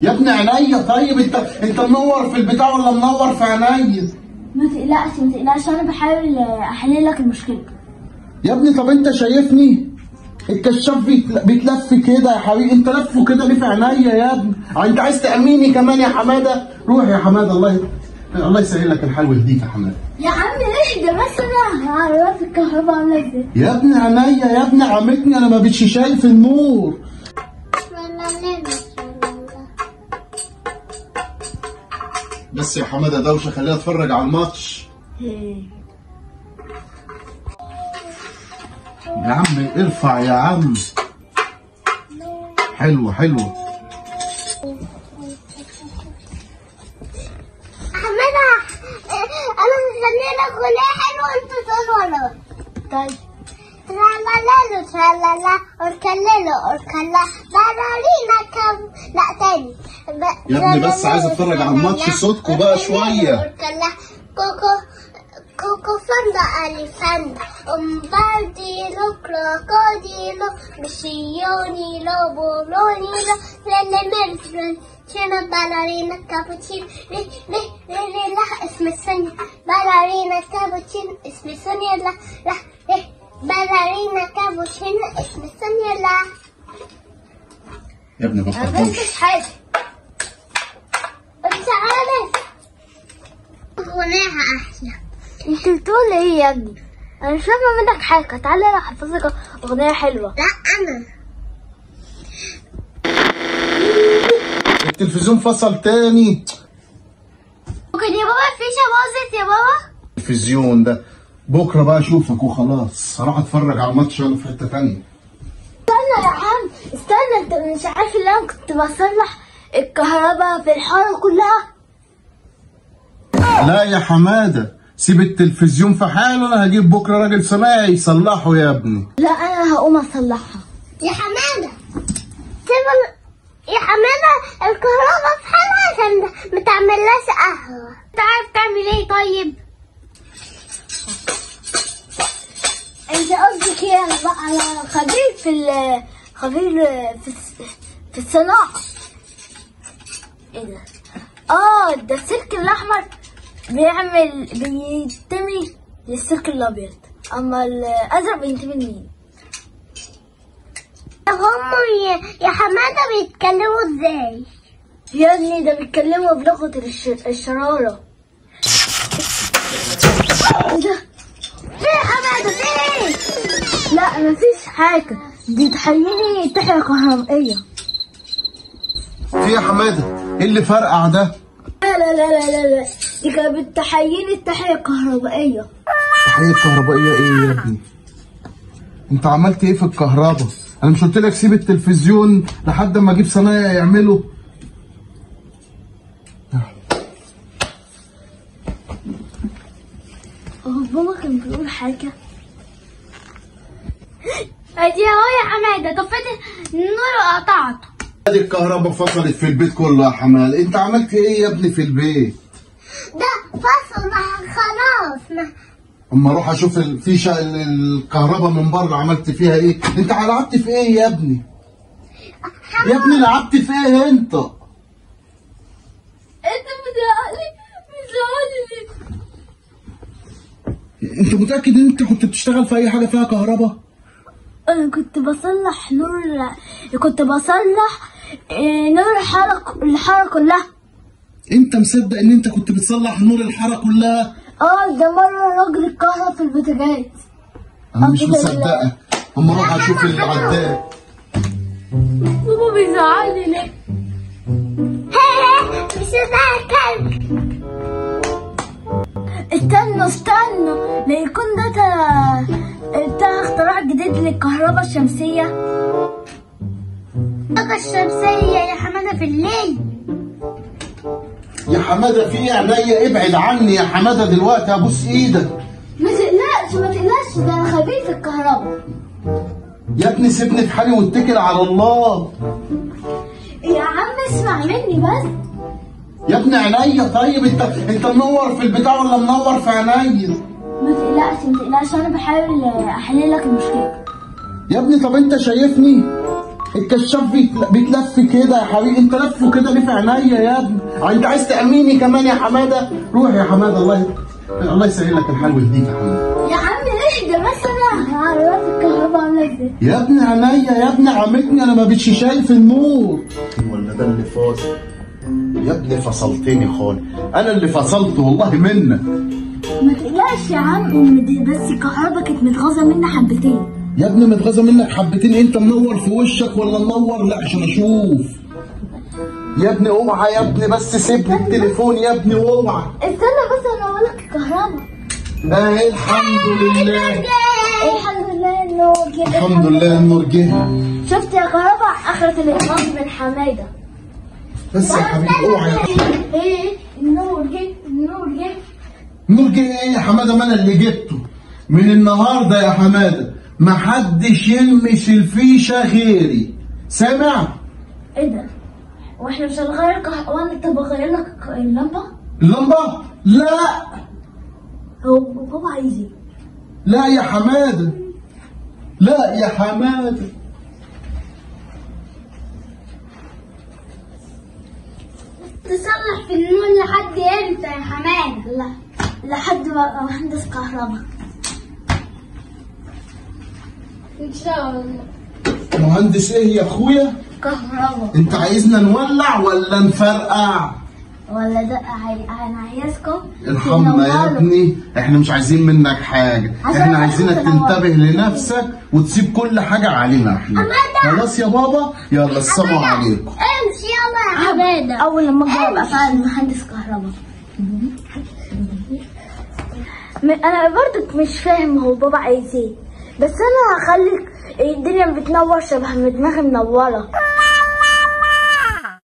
يا ابني عينيا. طيب انت منور في البتاع ولا منور في عينيا؟ ما تقلقش انا بحاول احل لك المشكله. يا ابني طب انت شايفني؟ الكشاف بيتلف كده يا حبيبي، انت لفه كده ليه في عينيا يا ابني؟ انت عايز تأميني كمان يا حماده؟ روح يا حماده، الله يسهل لك الحال ويهديك يا حماده. يا عم اهدى بس، انا عربيات الكهرباء عامله ازاي؟ يا ابني عينيا يا ابني، عمتني انا ما بقتش شايف النور. بس يا حماده دوشه، خلينا اتفرج على الماتش. يا عم ارفع يا عم. حلوه حماده انا مستنيه لك اغنيه حلوه انت تقول وراها. طيب ترالالالو ترالالالو اوركاليلو اوركالا بارارينا كم. لا تاني يا ابني بس عايز اتفرج على الماتش، صوتكوا بقى شويه. اوركالا كوكو فاندا اليفاندا امبارديلو كروكوديلو بشيونيلو بولونيلو للميرفرن شنو بالارينا كابوتشينو لا اسم سونيا بالارينا كابوتشينو اسم سونيا لا بالارينا كابوتشينو اسم سونيا لا. يا ابني ما فهمتش حاجه. انت عارف اغنيها احلى. انت بتقول ايه يا ابني؟ انا مش فاهمه منك حاجه. تعالى انا احفظك اغنيه حلوه. لا انا التلفزيون فصل تاني. ممكن يا بابا الفيشه باظت يا بابا؟ التلفزيون ده بكره بقى اشوفك وخلاص، هروح اتفرج على الماتش انا في حته تانيه. استنى يا عم استنى، انت مش عارف ان انا كنت بصلح الكهرباء في الحاره كلها؟ لا يا حماده، سيب التلفزيون في حاله، انا هجيب بكره راجل صنايعي يصلحه يا ابني. لا انا هقوم اصلحها. يا حماده يا حماده الكهرباء في حالها عشان ما تعملهاش قهوه. انت عارف تعمل ايه طيب؟ انت قصدك ايه؟ انا خبير في الصناعه. ايه ده؟ ده السلك الاحمر بينتمي للسلك الابيض، اما الازرق بينتمي لمين؟ هم يا حماده بيتكلموا ازاي؟ يا ابني ده بيتكلموا بلغه الشراره. ايه ده؟ ليه يا حماده ليه؟ لا مفيش حاجه، دي تحييني تحية كهربائيه. في يا حماده ايه اللي فرقع ده؟ لا دي كانت بتحييني التحية الكهربائية. تحية كهربائية ايه يا ابني؟ انت عملت ايه في الكهرباء؟ انا مش قلت لك سيب التلفزيون لحد ما اجيب صنايعي يعمله؟ بابا كان بيقول حاجة. ادي اهو يا حمادة، طفيت النور وقطعته. ادي الكهرباء فصلت في البيت كله يا حماده، انت عملت ايه يا ابني في البيت؟ ده فصل خلاص. اما اروح اشوف الفيشه الكهرباء من بره عملت فيها ايه؟ انت لعبت في ايه يا ابني؟ يا ابني لعبت في ايه انت؟ انت مزعلني انت متاكد ان انت كنت بتشتغل في اي حاجه فيها كهرباء؟ انا كنت بصلح نور الحاره كلها. انت مصدق ان انت كنت بتصلح نور الحاره كلها؟ ده مره راجل اتكهرب في البوتاجاز. انا مش مصدقك، اما اروح اشوف العداد. بابا بيزعلني ليه؟ مش زي كلب. استنوا لا يكون ده اختراع جديد للكهرباء الشمسية. الطاقة الشمسية يا حمادة في الليل. يا حماده في عينيا، ابعد عني يا حماده دلوقتي، ابوس ايدك. ما تقلقش ده انا خبير في الكهرباء. يا ابني سيبني في حالي واتكل على الله. يا عم اسمع مني بس. يا ابني عينيا. طيب انت منور في البتاع ولا منور في عينيا؟ ما تقلقش انا بحاول احل لك المشكله. يا ابني طب انت شايفني؟ الكشاف بيتلف كده يا حبيبي، انت لفه كده ليه في عينيا يا ابني؟ انت عايز تأميني كمان يا حماده؟ روح يا حماده، الله يسهل لك الحال ويهديك يا حماده. يا عم اهدى بس، انا عربات الكهرباء عامله ازاي؟ يا ابني عينيا يا ابني، عمتني انا ما بقتش شايف النور. ولا ده اللي فاصل؟ يا ابني فصلتني خالص، انا اللي فصلت والله منك. ما تقلقش يا عم، بس الكهرباء كانت متغاظه منا حبتين. يا ابني متغاظه منك حبتين؟ انت منور في وشك ولا منور؟ لا عشان اشوف. يا ابني اوعى يا ابني، بس سيب لي التليفون يا ابني واوعى. استنى بس انا اقول لك الكهرباء. اهي الحمد لله. الحمد لله النور جه. الحمد لله النور جه. شفت يا كهرباء اخرة الاخلاص من حماده. بس يا حبيبي اوعى يا حبيبي. ايه النور جه، النور جه. النور جه ايه يا حماده؟ ما انا اللي جبته. من النهارده يا حماده محدش يلمس الفيشه غيري، سامع؟ ايه ده؟ واحنا مش هنغير وانا انت بغير لك اللمبه؟ اللمبه؟ لا. هو عايز ايه؟ لا يا حماده، لا يا حماده. تصلح في النور لحد امتى يا حماده؟ لا لحد ما ابقى مهندس كهرباء ان شاء الله. مهندس ايه يا اخويا؟ كهرباء. انت عايزنا نولع ولا نفرقع؟ ولا ده انا عايزكم ارحمنا يا ابني، احنا مش عايزين منك حاجه، احنا عايزينك تنتبه لنفسك وتسيب كل حاجه علينا احنا. خلاص يا بابا، يلا السلام عليكم. امشي يلا يا حماده. اول لما اجي ابقى فعلا مهندس كهرباء. انا برضك مش فاهم هو بابا عايز ايه، بس انا هخليك الدنيا بتنور شبه ما دماغي منوره.